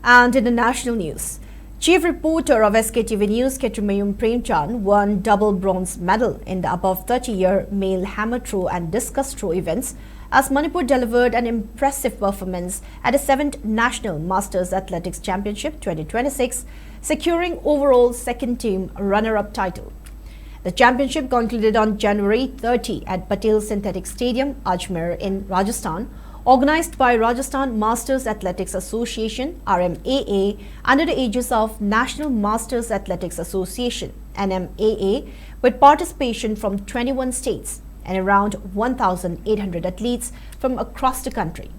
And in the national news, Chief Reporter of Sktv'S News, Premchand, won double bronze medal in the above 30-year male hammer throw and discus throw events as Manipur delivered an impressive performance at the 7th National Masters Athletics Championship 2026, securing overall second-team runner-up title. The championship concluded on January 30 at Patel Synthetic Stadium, Ajmer in Rajasthan, organized by Rajasthan Masters Athletics Association (RMAA) under the aegis of National Masters Athletics Association (NMAA), with participation from 21 states and around 1,800 athletes from across the country.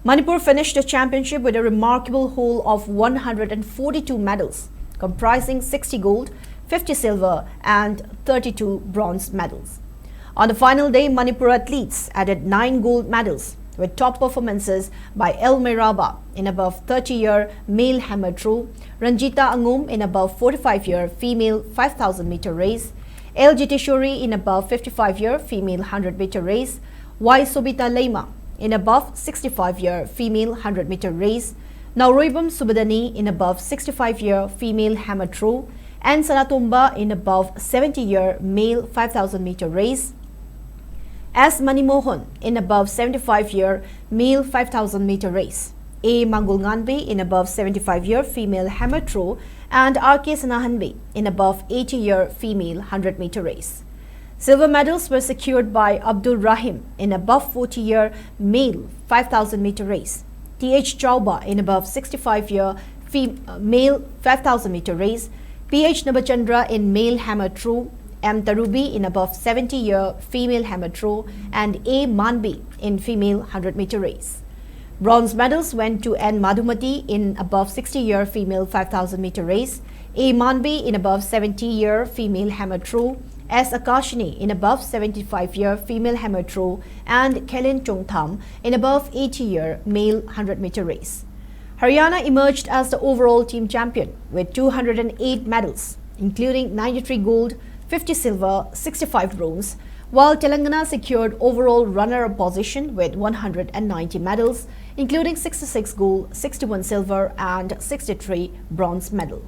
Manipur finished the championship with a remarkable haul of 142 medals, comprising 60 gold, 50 silver and 32 bronze medals. On the final day, Manipur athletes added 9 gold medals, with top performances by El Meraba in above 30-year male hammer throw, Ranjita Angum in above 45-year female 5,000-meter race, El Jiteshwari in above 55-year female 100-meter race, Y Sobita Leima in above 65-year female 100-meter race, Nauroibam Subadani in above 65-year female hammer throw, and Sanatomba in above 70-year male 5,000-meter race, S. Manimohan in above 75-year male 5,000-meter race, A. Mangulnganbe in above 75-year female hammer throw, and R.K. Sanahanbe in above 80-year female 100-meter race. Silver medals were secured by Abdul Rahim in above 40-year male 5,000-meter race, T.H. Chauba in above 65-year male 5,000-meter race, P.H. Nabachandra in male hammer throw, M. Tarubi in above 70-year female hammer throw, and A. Manbi in female 100-meter race. Bronze medals went to N. Madhumati in above 60-year female 5,000-meter race, A. Manbi in above 70-year female hammer throw, S. Akashini in above 75-year female hammer throw, and Kelen Chongtham in above 80-year male 100-meter race. Haryana emerged as the overall team champion with 208 medals, including 93 gold, 50 silver, 65 bronze, while Telangana secured overall runner-up position with 190 medals, including 66 gold, 61 silver and 63 bronze medals.